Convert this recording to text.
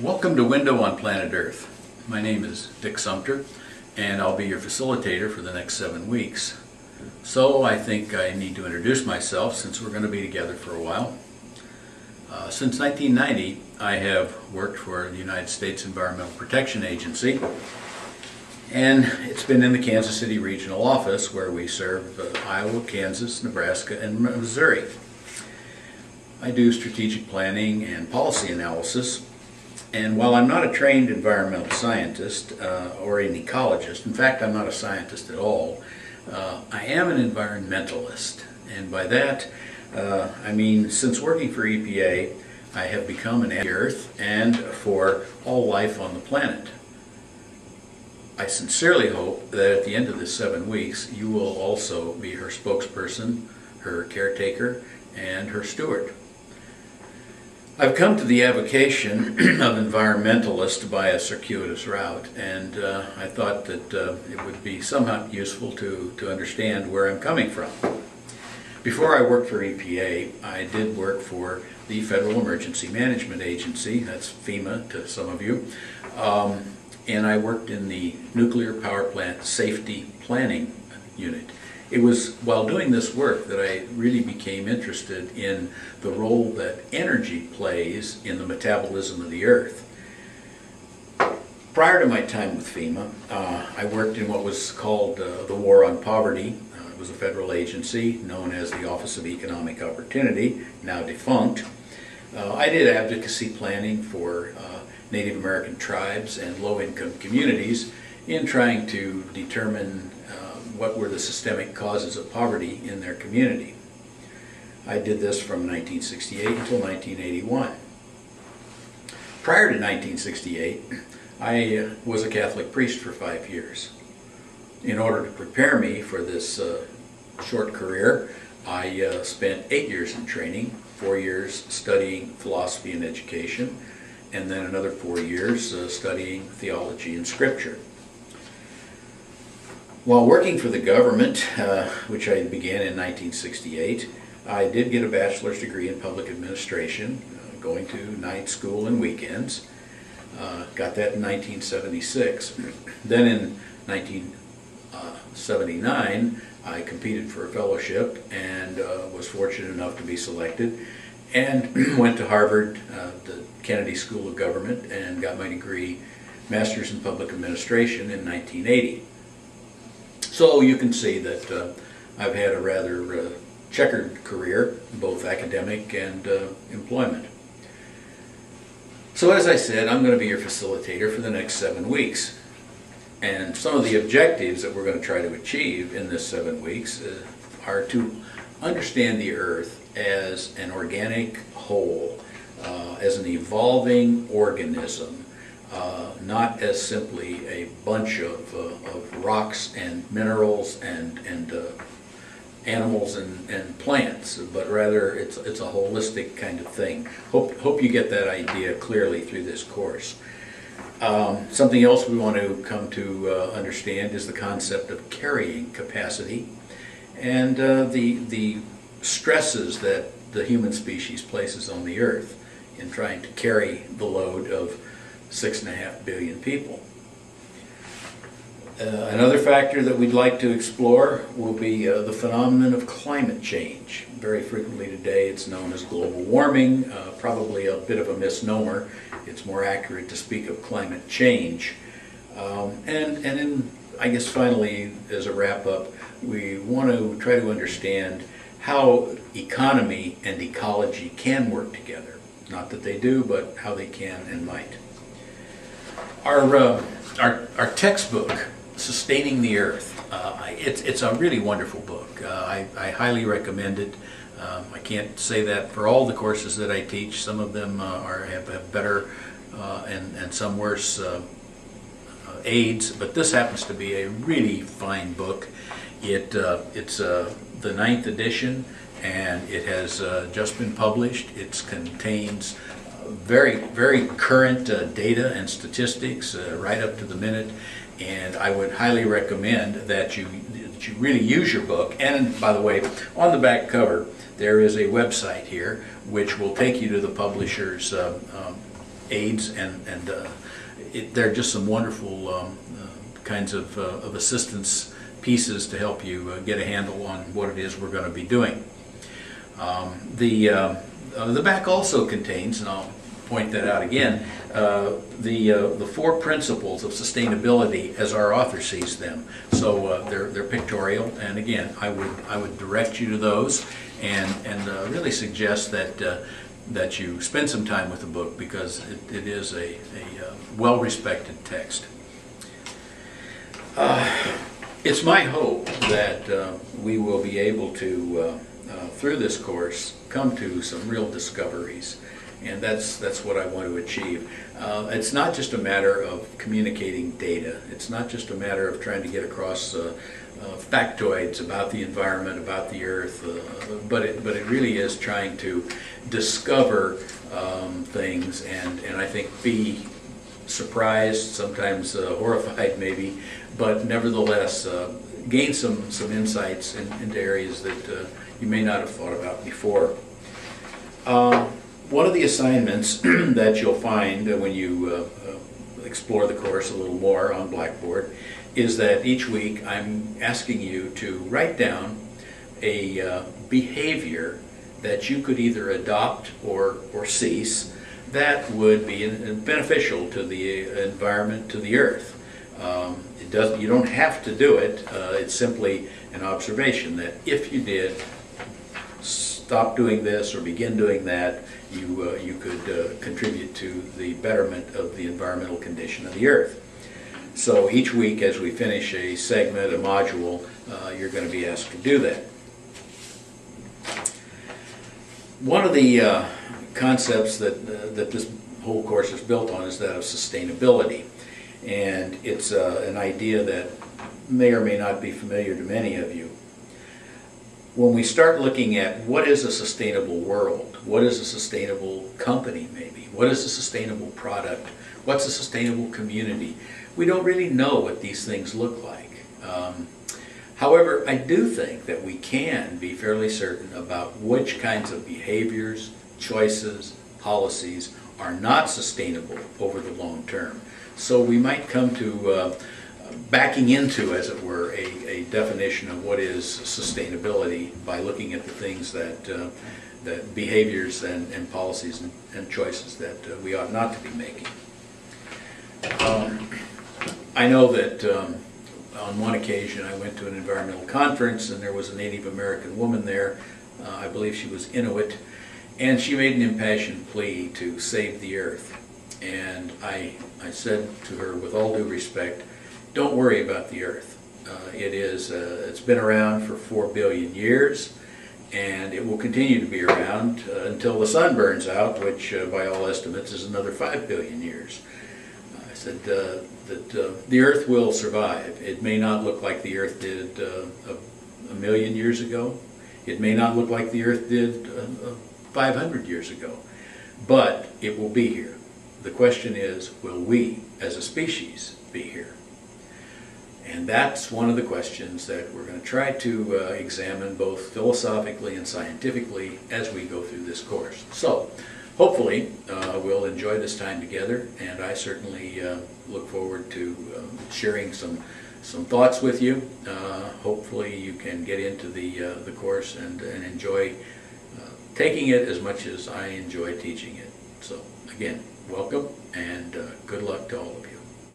Welcome to Window on Planet Earth. My name is Dick Sumter, and I'll be your facilitator for the next 7 weeks. So I think I need to introduce myself since we're going to be together for a while. Since 1990, I have worked for the United States Environmental Protection Agency, and it's been in the Kansas City Regional Office where we serve Iowa, Kansas, Nebraska, and Missouri. I do strategic planning and policy analysis. And while I'm not a trained environmental scientist or an ecologist, in fact I'm not a scientist at all, I am an environmentalist. And by that I mean since working for EPA I have become an advocate for the Earth and for all life on the planet. I sincerely hope that at the end of this 7 weeks you will also be her spokesperson, her caretaker, and her steward. I've come to the avocation of environmentalist by a circuitous route, and I thought that it would be somewhat useful to understand where I'm coming from. Before I worked for EPA, I did work for the Federal Emergency Management Agency, that's FEMA to some of you, and I worked in the Nuclear Power Plant Safety Planning Unit. It was while doing this work that I really became interested in the role that energy plays in the metabolism of the Earth. Prior to my time with FEMA, I worked in what was called the War on Poverty. It was a federal agency known as the Office of Economic Opportunity, now defunct. I did advocacy planning for Native American tribes and low-income communities in trying to determine what were the systemic causes of poverty in their community. I did this from 1968 until 1981. Prior to 1968, I was a Catholic priest for 5 years. In order to prepare me for this short career, I spent 8 years in training, 4 years studying philosophy and education, and then another 4 years studying theology and scripture. While working for the government, which I began in 1968, I did get a bachelor's degree in public administration, going to night school and weekends. Got that in 1976. Then in 1979, I competed for a fellowship and was fortunate enough to be selected, and went to Harvard, the Kennedy School of Government, and got my degree, Master's in Public Administration, in 1980. So you can see that I've had a rather checkered career, both academic and employment. So as I said, I'm going to be your facilitator for the next 7 weeks. And some of the objectives that we're going to try to achieve in this 7 weeks are to understand the Earth as an organic whole, as an evolving organism. Not as simply a bunch of rocks and minerals and animals and plants, but rather it's a holistic kind of thing. Hope you get that idea clearly through this course. Something else we want to come to understand is the concept of carrying capacity and the stresses that the human species places on the Earth in trying to carry the load of 6.5 billion people. Another factor that we'd like to explore will be the phenomenon of climate change. Very frequently today it's known as global warming, probably a bit of a misnomer. It's more accurate to speak of climate change. And then I guess finally, as a wrap-up, we want to try to understand how economy and ecology can work together. Not that they do, but how they can and might. Our textbook, Sustaining the Earth, it's a really wonderful book. I highly recommend it. I can't say that for all the courses that I teach. Some of them have better and some worse aids, but this happens to be a really fine book. It's the 9th edition, and it has just been published. It contains very current data and statistics right up to the minute, and I would highly recommend that you really use your book. And by the way, on the back cover there is a website here which will take you to the publisher's aids, and they're just some wonderful kinds of assistance pieces to help you get a handle on what it is we're going to be doing. The back also contains, and I'll point that out again, the 4 principles of sustainability as our author sees them. So they're pictorial, and again, I would direct you to those, and really suggest that you spend some time with the book, because it is a well-respected text. It's my hope that we will be able to, through this course, come to some real discoveries, and that's what I want to achieve. It's not just a matter of communicating data. It's not just a matter of trying to get across factoids about the environment, about the earth, but it really is trying to discover things, and I think be surprised, sometimes horrified maybe, but nevertheless gain some insights into areas that you may not have thought about before. One of the assignments that you'll find when you explore the course a little more on Blackboard is that each week I'm asking you to write down a behavior that you could either adopt or cease that would be beneficial to the environment, to the earth. You don't have to do it. It's simply an observation that if you did stop doing this or begin doing that, you could contribute to the betterment of the environmental condition of the earth. So each week, as we finish a segment, a module, you're going to be asked to do that. One of the concepts that this whole course is built on is that of sustainability, and it's an idea that may or may not be familiar to many of you. When we start looking at what is a sustainable world, what is a sustainable company maybe, what is a sustainable product, what's a sustainable community, we don't really know what these things look like. However, I do think that we can be fairly certain about which kinds of behaviors, choices, policies are not sustainable over the long term. So we might come to backing into, as it were, a definition of what is sustainability by looking at the things that behaviors and policies and choices that we ought not to be making. I know that on one occasion I went to an environmental conference, and there was a Native American woman there. I believe she was Inuit, and she made an impassioned plea to save the earth. And I said to her, with all due respect, don't worry about the earth. It's been around for 4 billion years, and it will continue to be around until the sun burns out, which by all estimates is another 5 billion years. I said that the earth will survive. It may not look like the earth did a million years ago. It may not look like the earth did 500 years ago, but it will be here. The question is, will we as a species be here? And that's one of the questions that we're going to try to examine both philosophically and scientifically as we go through this course. So hopefully we'll enjoy this time together, and I certainly look forward to sharing some thoughts with you. Hopefully you can get into the course and enjoy taking it as much as I enjoy teaching it. So again, welcome, and good luck to all of you.